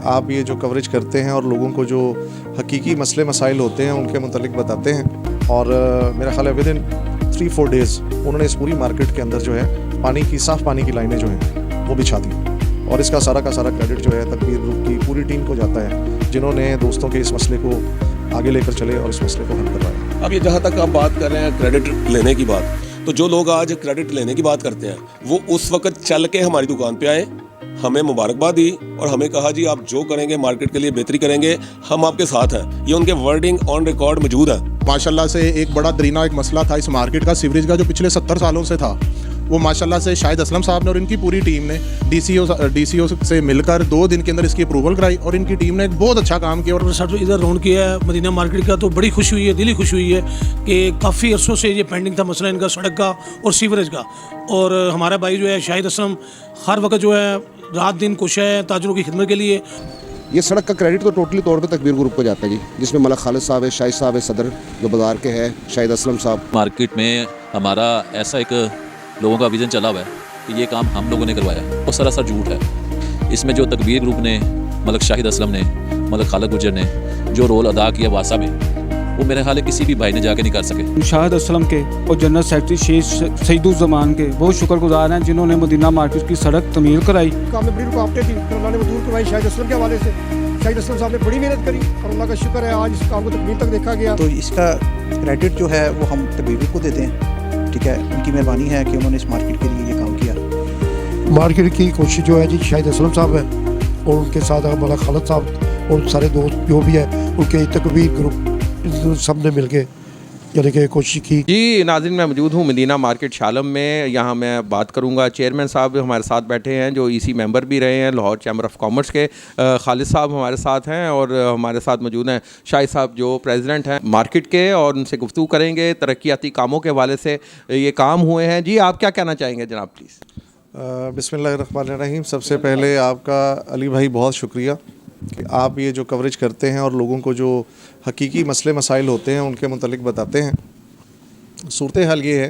आप ये जो कवरेज करते हैं और लोगों को जो हकीकी मसले मसाइल होते हैं उनके मुतालिक बताते हैं। और मेरा ख्याल है विद इन 3-4 डेज़ उन्होंने इस पूरी मार्केट के अंदर जो है पानी की साफ़ पानी की लाइनें जो हैं वो बिछा दी। और इसका सारा का सारा क्रेडिट जो है तकबीर ग्रुप की पूरी टीम को जाता है, जिन्होंने दोस्तों के इस मसले को आगे लेकर चले और इस मसले को हल करवाया। अब ये जहाँ तक आप बात कर रहे हैं क्रेडिट लेने की बात, तो जो लोग आज क्रेडिट लेने की बात करते हैं वो उस वक्त चल के हमारी दुकान पे आए, हमें मुबारकबाद दी और हमें कहा जी आप जो करेंगे मार्केट के लिए बेहतरी करेंगे, हम आपके साथ हैं। ये उनके वर्डिंग ऑन रिकॉर्ड मौजूद है। माशाल्लाह से एक बड़ा दरीना एक मसला था इस मार्केट का, सीवरेज का, जो पिछले 70 सालों से था। वो माशाल्लाह से शाहिद असलम साहब ने और इनकी पूरी टीम ने डीसीओ से मिलकर 2 दिन के अंदर इसकी अप्रूवल कराई और इनकी टीम ने एक बहुत अच्छा काम किया। और सर इधर राउंड किया है मदीना मार्केट का, तो बड़ी खुशी हुई है, दिली खुशी हुई है कि काफ़ी अरसों से ये पेंडिंग था मसला इनका सड़क का और सीवरेज का। और हमारा भाई जो है शाहिद असलम हर वक्त जो है रात दिन कोशिश है ताजरों की खिदमत के लिए। ये सड़क का क्रेडिट तो टोटली तौर पे तकबीर ग्रुप को जाता है जी, जिसमें मलक खालिद साहब है, शाहिद साहब है, सदर जो बाजार के है, शाहिद असलम साहब। मार्केट में हमारा ऐसा एक लोगों का विज़न चला हुआ है कि ये काम हम लोगों ने करवाया, वो सरासर झूठ है। इसमें जो तकबीर ग्रुप ने, मलक शाहिद असलम ने, मलक खालिद गुजर ने जो रोल अदा किया वासा में, वो मेरे ख्याल है किसी भी भाई ने जाके नहीं कर सके। शाहिद असलम के और जनरल सेक्रेटरी शेख सईदुज़्ज़मान के बहुत शुक्रगुजार हैं, जिन्होंने मदीना मार्केट की सड़क तमीर कराई। काम में बड़ी रुकावटें थी, फिर उन्होंने वो दूर करवाई शाहिद असलम के हवाले से। शाहिद असलम साहब ने बड़ी मेहनत करी और अल्लाह का शुक्र है आज इस काम को तकमील तक देखा गया। तो इसका क्रेडिट जो है वो हम तकबीर को देते हैं, ठीक है। उनकी मेहरबानी है कि उन्होंने इस मार्केट के लिए ये काम किया। मार्केट की कोशिश जो है जी शाहिद असलम साहब है और उनके साथ मलक खालिद साहब और सारे दोस्त जो भी है उनके तकबीर ग्रुप सब ने मिल के यानी कि कोशिश की। जी नाज़रीन, मैं मौजूद हूँ मदीना मार्केट शालम में। यहाँ मैं बात करूँगा, चेयरमैन साहब हमारे साथ बैठे हैं जो ईसी मेंबर भी रहे हैं लाहौर चैम्बर ऑफ कॉमर्स के। खालिद साहब हमारे साथ हैं और हमारे साथ मौजूद हैं शाहिद साहब जो प्रेसिडेंट हैं मार्केट के, और उनसे गुफ्तगू करेंगे तरक्याती कामों के हवाले से ये काम हुए हैं। जी आप क्या कहना चाहेंगे जनाब, प्लीज़। बिस्मिल्लाहिर्रहमानिर्रहीम। सबसे पहले आपका अली भाई बहुत शुक्रिया कि आप ये जो कवरेज करते हैं और लोगों को जो हकीकी मसले मसाइल होते हैं उनके मुतालिक बताते हैं। सूरत हाल ये है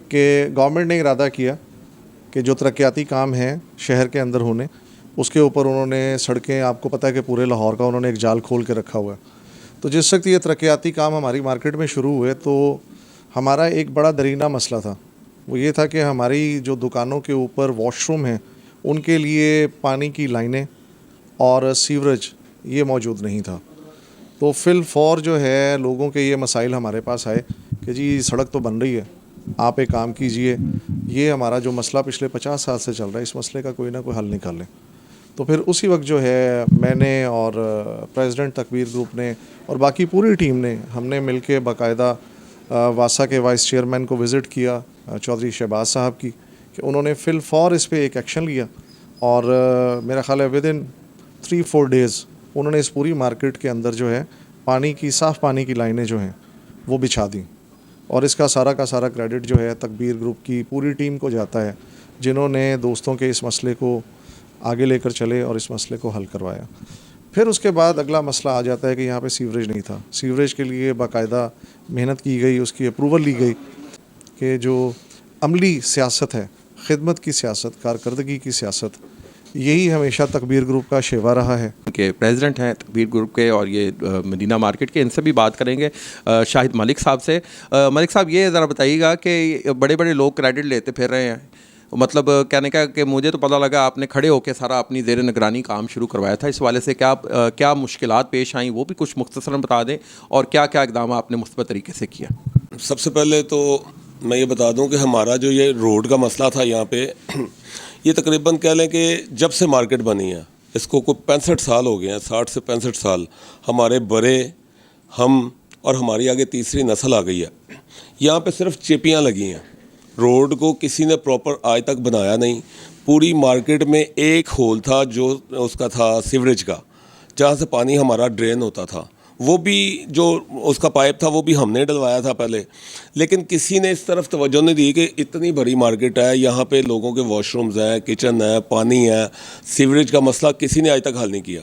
कि गवर्नमेंट ने इरादा किया कि जो तरक्याती काम हैं शहर के अंदर होने, उसके ऊपर उन्होंने सड़कें, आपको पता है कि पूरे लाहौर का उन्होंने एक जाल खोल के रखा हुआ है। तो जिस वक्त ये तरक्याती काम हमारी मार्केट में शुरू हुए तो हमारा एक बड़ा दरीना मसला था, वो ये था कि हमारी जो दुकानों के ऊपर वॉशरूम हैं उनके लिए पानी की लाइनें और सीवरेज ये मौजूद नहीं था। तो फिल फौर जो है लोगों के ये मसाइल हमारे पास आए कि जी सड़क तो बन रही है, आप एक काम कीजिए, ये हमारा जो मसला पिछले 50 साल से चल रहा है, इस मसले का कोई ना कोई हल निकालें। तो फिर उसी वक्त जो है मैंने और प्रेसिडेंट तकबीर ग्रुप ने और बाकी पूरी टीम ने, हमने मिल के बाकायदा वासा के वाइस चेयरमैन को विज़िट किया, चौधरी शहबाज साहब की, कि उन्होंने फिल फौर इस पर एक एक्शन लिया। और मेरा ख्याल है विद इन 3-4 डेज़ उन्होंने इस पूरी मार्केट के अंदर जो है पानी की साफ़ पानी की लाइनें जो हैं वो बिछा दी। और इसका सारा का सारा क्रेडिट जो है तकबीर ग्रुप की पूरी टीम को जाता है, जिन्होंने दोस्तों के इस मसले को आगे लेकर चले और इस मसले को हल करवाया। फिर उसके बाद अगला मसला आ जाता है कि यहाँ पे सीवरेज नहीं था। सीवरेज के लिए बाकायदा मेहनत की गई, उसकी अप्रूवल ली गई कि जो अमली सियासत है, खिदमत की सियासत, कारकर्दगी की सियासत, यही हमेशा तकबीर ग्रुप का शेवा रहा है। के प्रेसिडेंट हैं तकबीर ग्रुप के और ये मदीना मार्केट के, इनसे भी बात करेंगे शाहिद मलिक साहब से। मलिक साहब ये ज़रा बताइएगा कि बड़े बड़े लोग क्रेडिट लेते फिर रहे हैं, मतलब कहने का कि मुझे तो पता लगा आपने खड़े होकर सारा अपनी ज़ेर निगरानी काम शुरू करवाया था। इस वाले से क्या मुश्किलात पेश आईं वो भी कुछ मुख्तसरन बता दें, और क्या क्या इक़दाम आपने मुस्बत तरीके से किया। सबसे पहले तो मैं ये बता दूं कि हमारा जो ये रोड का मसला था यहाँ पे, ये तकरीबन कह लें कि जब से मार्केट बनी है इसको कोई 65 साल हो गए हैं, 60 से 65 साल। हमारे बड़े, हम और हमारी आगे तीसरी नस्ल आ गई है। यहाँ पे सिर्फ चिपियाँ लगी हैं, रोड को किसी ने प्रॉपर आज तक बनाया नहीं। पूरी मार्केट में एक होल था जो उसका था सीवरेज का, जहाँ से पानी हमारा ड्रेन होता था, वो भी जो उसका पाइप था वो भी हमने डलवाया था पहले। लेकिन किसी ने इस तरफ तवज्जो नहीं दी कि इतनी बड़ी मार्केट है, यहाँ पे लोगों के वॉशरूम्स हैं, किचन है, पानी है, सीवरेज का मसला किसी ने आज तक हल नहीं किया।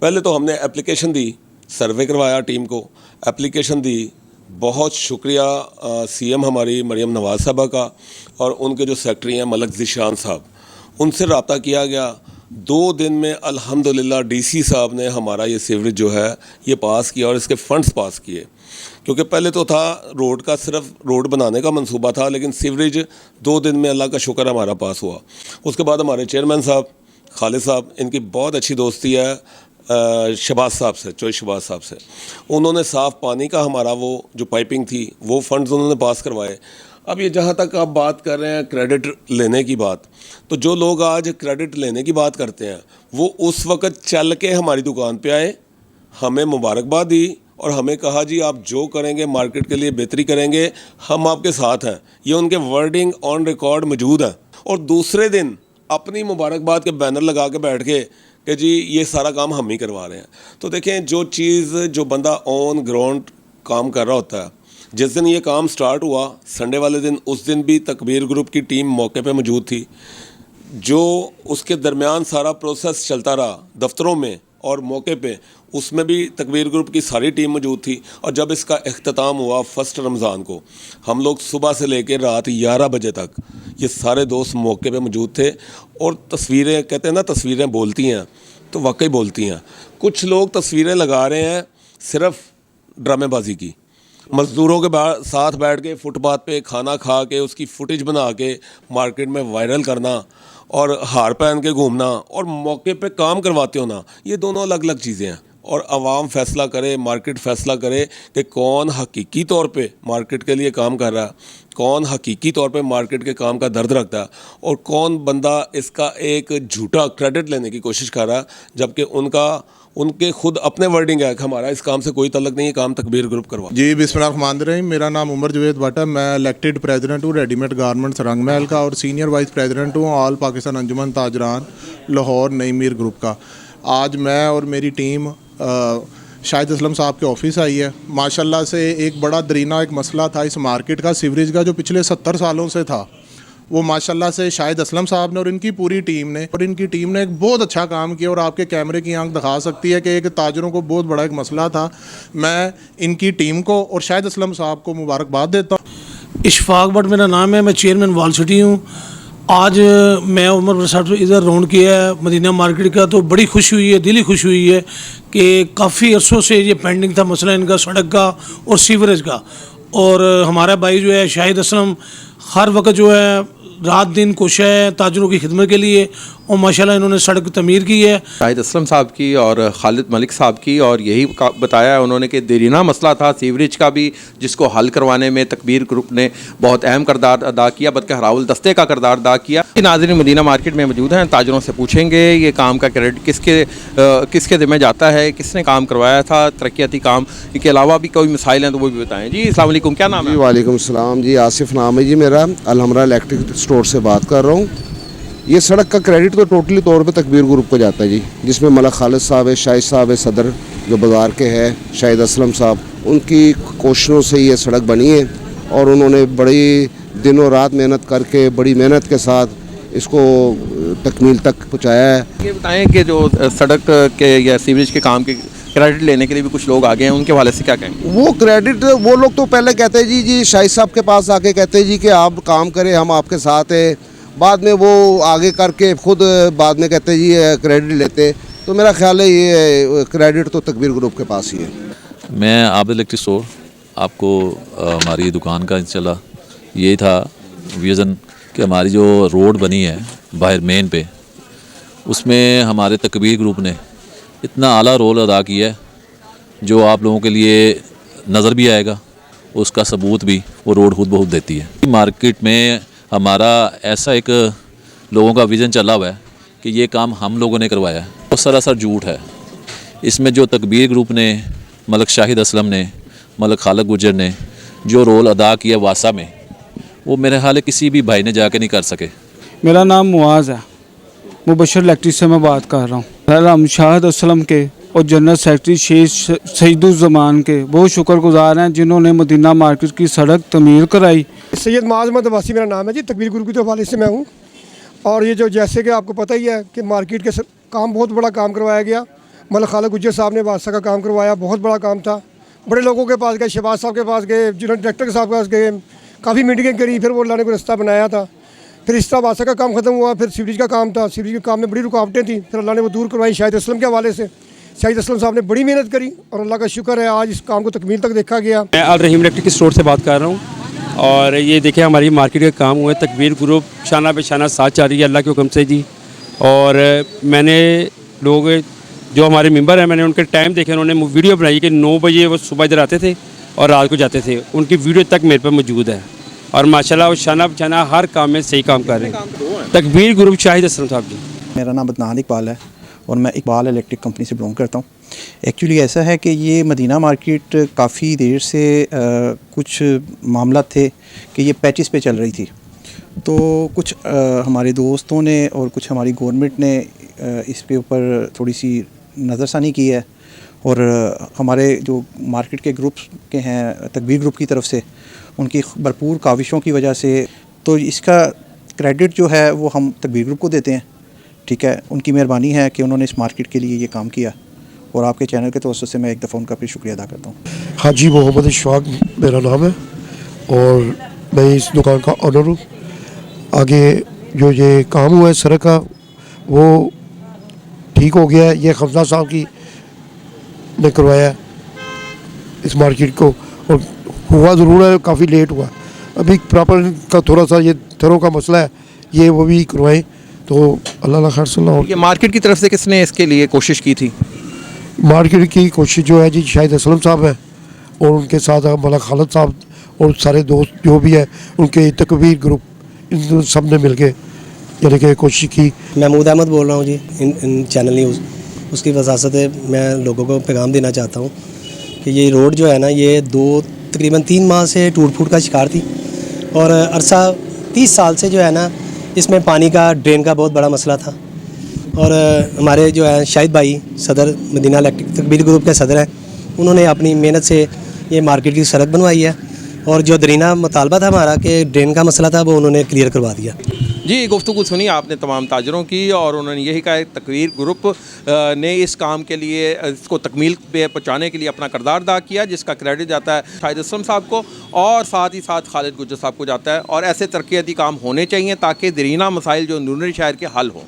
पहले तो हमने एप्लीकेशन दी, सर्वे करवाया, टीम को एप्लीकेशन दी। बहुत शुक्रिया सीएम हमारी मरियम नवाज़ साहबा का और उनके जो सेक्रेटरी हैं मलक ज़ीशान साहब, उनसे रब्ता किया गया। 2 दिन में अल्हम्दुलिल्लाह डीसी साहब ने हमारा ये सीवरेज जो है ये पास किया और इसके फंड्स पास किए। क्योंकि पहले तो था रोड का, सिर्फ रोड बनाने का मंसूबा था, लेकिन सीवरेज 2 दिन में अल्लाह का शुक्र हमारा पास हुआ। उसके बाद हमारे चेयरमैन साहब खालिद साहब, इनकी बहुत अच्छी दोस्ती है शहबाज साहब से, चोई शहबाज साहब से। उन्होंने साफ़ पानी का हमारा वो जो पाइपिंग थी वो फंड्स उन्होंने पास करवाए। अब ये जहाँ तक आप बात कर रहे हैं क्रेडिट लेने की बात, तो जो लोग आज क्रेडिट लेने की बात करते हैं वो उस वक़्त चल के हमारी दुकान पे आए, हमें मुबारकबाद दी और हमें कहा जी आप जो करेंगे मार्केट के लिए बेहतरी करेंगे, हम आपके साथ हैं। ये उनके वर्डिंग ऑन रिकॉर्ड मौजूद है। और दूसरे दिन अपनी मुबारकबाद के बैनर लगा के बैठ के कि जी ये सारा काम हम ही करवा रहे हैं। तो देखें, जो चीज़ जो बंदा ऑन ग्राउंड काम कर रहा होता है, जिस दिन ये काम स्टार्ट हुआ संडे वाले दिन, उस दिन भी तकबीर ग्रुप की टीम मौके पे मौजूद थी। जो उसके दरमियान सारा प्रोसेस चलता रहा दफ्तरों में और मौके पे, उसमें भी तकबीर ग्रुप की सारी टीम मौजूद थी। और जब इसका इख्तिताम हुआ फर्स्ट रमज़ान को, हम लोग सुबह से लेकर रात 11 बजे तक ये सारे दोस्त मौके पे मौजूद थे। और तस्वीरें, कहते हैं ना तस्वीरें बोलती हैं, तो वाकई बोलती हैं। कुछ लोग तस्वीरें लगा रहे हैं सिर्फ ड्रामेबाजी की, मज़दूरों के साथ बैठ के फुटपाथ पे खाना खा के उसकी फुटेज बना के मार्केट में वायरल करना और हार पहन के घूमना और मौके पे काम करवाते होना, ये दोनों अलग अलग चीज़ें हैं। और आवाम फैसला करे, मार्केट फैसला करे कि कौन हकीकी तौर पे मार्केट के लिए काम कर रहा है, कौन हकीकी तौर पे मार्केट के काम का दर्द रखता है और कौन बंदा इसका एक झूठा क्रेडिट लेने की कोशिश कर रहा है, जबकि उनके खुद अपने वर्डिंग है कि हमारा इस काम से कोई तल्लुक नहीं है, काम तकबीर ग्रुप करवा। जी बिस्मिल्लाहिर्रहमानिर्रहीम, मेरा नाम उमर जवेद भट्ट है। मैं इलेक्टेड प्रेसिडेंट हूँ रेडीमेड गारमेंट्स रंग महल का और सीनियर वाइस प्रेसिडेंट हूँ ऑल पाकिस्तान अंजुमन ताजरान लाहौर नई मीर ग्रुप का। आज मैं और मेरी टीम शाहिद असलम साहब के ऑफिस आई है। माशाल्लाह से एक बड़ा दरीना एक मसला था इस मार्केट का, सीवरेज का, जो पिछले 70 सालों से था। वो माशाल्लाह से शाहिद असलम साहब ने और इनकी पूरी टीम ने एक बहुत अच्छा काम किया। और आपके कैमरे की आंख दिखा सकती है कि एक ताजरों को बहुत बड़ा एक मसला था। मैं इनकी टीम को और शाहिद असलम साहब को मुबारकबाद देता हूँ। इशफाक भट्ट मेरा नाम है, मैं चेयरमैन वॉल सिटी हूँ। आज मैं उमर प्रसाद इधर राउंड किया है मदीना मार्केट का, तो बड़ी खुशी हुई है, दिली खुशी हुई है कि काफ़ी अरसों से ये पेंडिंग था मसला इनका सड़क का और सीवरेज का। और हमारा भाई जो है शाहिद असलम हर वक्त जो है रात दिन कोशिश है ताजरों की खिदमत के लिए, और माशाल्लाह इन्होंने सड़क तमीर की है। शाहिद असलम साहब की और खालिद मलिक साहब की, और यही बताया है उन्होंने कि देरीना मसला था सीवरेज का भी, जिसको हल करवाने में तकबीर ग्रुप ने बहुत अहम किरदार अदा किया, बल्कि हराउल दस्ते का किरदार अदा किया। नाज़रीन मदीना मार्केट में मौजूद हैं, ताजरों से पूछेंगे ये काम का क्रेडिट किसके ज़िम्मे जाता है, किसने काम करवाया था, तरक्याती काम के अलावा भी कोई मिसाइल हैं तो वो भी बताएँ। जी अस्सलाम वालेकुम, क्या नाम है? वालेकुम सलाम जी, आसिफ नाम है जी मेरा, अलहमरा इलेक्ट्रिक स्टोर से बात कर रहा हूँ। ये सड़क का क्रेडिट तो टोटली तौर पे तकबीर ग्रुप को जाता है जी, जिसमें मलक खालिद साहब है, शाहिद साहब है, सदर जो बाज़ार के हैं शाहिद असलम साहब, उनकी कोशिशों से ये सड़क बनी है। और उन्होंने बड़ी दिनों रात मेहनत करके बड़ी मेहनत के साथ इसको तकमील तक पहुँचाया है। ये बताएं कि जो सड़क के या सीवरेज के काम के क्रेडिट लेने के लिए भी कुछ लोग आ गए हैं, उनके हवाले से क्या कहेंगे? वो क्रेडिट वो लोग तो पहले कहते हैं जी शाहिद साहब के पास आके कहते हैं जी कि आप काम करें, हम आपके साथ हैं। बाद में वो आगे करके खुद बाद में कहते हैं जी क्रेडिट लेते। तो मेरा ख्याल है ये क्रेडिट तो तकबीर ग्रुप के पास ही है। मैं आबिद इलेक्ट्रिक स्टोर, आपको हमारी दुकान का इंशाल्लाह यही था विज़न कि हमारी जो रोड बनी है बाहर मेन पे, उसमें हमारे तकबीर ग्रुप ने इतना आला रोल अदा किया है जो आप लोगों के लिए नज़र भी आएगा, उसका सबूत भी वो रोड खुद बहुत देती है। मार्केट में हमारा ऐसा एक लोगों का विज़न चला हुआ है कि ये काम हम लोगों ने करवाया है, वो सरासर झूठ है। इसमें जो तकबीर ग्रुप ने, मलक शाहिद असलम ने, मलक खालिद गुजर ने जो रोल अदा किया वासा में, वो मेरे ख्याल है किसी भी भाई ने जाके नहीं कर सके। मेरा नाम मुआज़ है, मुबशर इलेक्ट्रिक से मैं बात कर रहा हूँ। हम शाहिद असलम के और जनरल सेक्रेटरी शेख सईदुज़्ज़मान के बहुत शुक्रगुजार हैं जिन्होंने मदीना मार्केट की सड़क तमीर कराई। सैयद माज़ अहमद अब्बासी मेरा नाम है जी, तकबीर ग्रुप के हवाले से मैं हूँ। और ये जो जैसे कि आपको पता ही है कि मार्केट के काम बहुत बड़ा काम करवाया गया, मलक खालिद गुज्जर साहब ने बादशाह का काम करवाया, बहुत बड़ा काम था। बड़े लोगों के पास गए, शहबाज साहब के पास गए, जिन्होंने डायरेक्टर के साहब के पास गए, काफ़ी मीटिंगें करी, फिर वो अल्लाह ने कोई रास्ता बनाया था। फिर इस तरह वासा का काम ख़त्म हुआ, फिर सीवरेज का काम था। सीवरेज के काम में बड़ी रुकावटें थी, फिर अल्लाह ने वो दूर करवाई शाहिद असलम के हवाले से। शाहिद असलम साहब ने बड़ी मेहनत करी और अल्लाह का शुक्र है आज इस काम को तकमील तक देखा गया। मैं अल रहीम इलेक्ट्रिक स्टोर से बात कर रहा हूँ और ये देखिए हमारी मार्केट के काम हुए, तकबीर ग्रुप शाना पे शाना साथ चल रही है अल्लाह के हुक्म से जी। और मैंने लोग जो हमारे मेंबर हैं, मैंने उनके टाइम देखे, उन्होंने वीडियो बनाई कि 9 बजे वो सुबह इधर आते थे और रात को जाते थे। उनकी वीडियो तक मेरे पास मौजूद है और माशाल्लाह वो शाना बशाना हर काम में सही काम कर रहे हैं। तकबीर ग्रुप शाहिद असलम साहब जी। मेरा नाम अदनान इकबाल है और मैं इकबाल इलेक्ट्रिक कंपनी से बिलोंग करता हूँ। एक्चुअली ऐसा है कि ये मदीना मार्केट काफ़ी देर से कुछ मामला थे कि ये पैचिस पे चल रही थी, तो कुछ हमारे दोस्तों ने और कुछ हमारी गवर्नमेंट ने इसके ऊपर थोड़ी सी नज़रसानी की है और हमारे जो मार्केट के ग्रुप्स के हैं तकबीर ग्रुप की तरफ से उनकी भरपूर काविशों की वजह से तो इसका क्रेडिट जो है वो हम तकबीर ग्रुप को देते हैं। ठीक है, उनकी मेहरबानी है कि उन्होंने इस मार्केट के लिए ये काम किया और आपके चैनल के तवज्जुह से मैं एक दफ़ा उनका भी शुक्रिया अदा करता हूँ। हाजी मोहम्मद इशफाक मेरा नाम है और मैं इस दुकान का ऑनर हूँ। आगे जो ये काम हुआ है सड़क का वो ठीक हो गया है। ये खफजा साहब की ने करवाया है इस मार्केट को और हुआ ज़रूर है, काफ़ी लेट हुआ। अभी प्रॉपर का थोड़ा सा ये थरों का मसला है, ये वो भी करवाएं तो अल्लाह खैर सल्ला। ये मार्केट की तरफ से किसने इसके लिए कोशिश की थी? मार्केट की कोशिश जो है जी शाहिद असलम साहब है और उनके साथ मलक खालिद साहब और सारे दोस्त जो भी है उनके तकबीर ग्रुप, इन सब ने मिल के यानी कि कोशिश की। महमूद अहमद बोल रहा हूँ जी, इन चैनल न्यूज़ उसकी वजाहत से मैं लोगों को पैगाम देना चाहता हूँ कि ये रोड जो है ना ये तकरीबन 3 माह से टूट फूट का शिकार थी और अरसा 30 साल से जो है ना इसमें पानी का ड्रेन का बहुत बड़ा मसला था। और हमारे जो है शाहिद भाई सदर मदीना इलेक्ट्रिक तकबीर ग्रुप के सदर हैं, उन्होंने अपनी मेहनत से ये मार्केट की सड़क बनवाई है और जो दरीना मुतालबा था हमारा कि ड्रेन का मसला था वो उन्होंने क्लियर करवा दिया। जी, गुफ्तगू सुनी आपने तमाम ताजरों की और उन्होंने यही कहा तकबीर ग्रुप ने इस काम के लिए इसको तकमील पे पहुँचाने के लिए अपना किरदार अदा किया, जिसका क्रेडिट जाता है शाहिद असलम साहब को और साथ ही साथ खालिद गुज्जर साहब को जाता है। और ऐसे तरक्याती काम होने चाहिए ताकि दरीना मसाइल जो नूरी शहर के हल हों।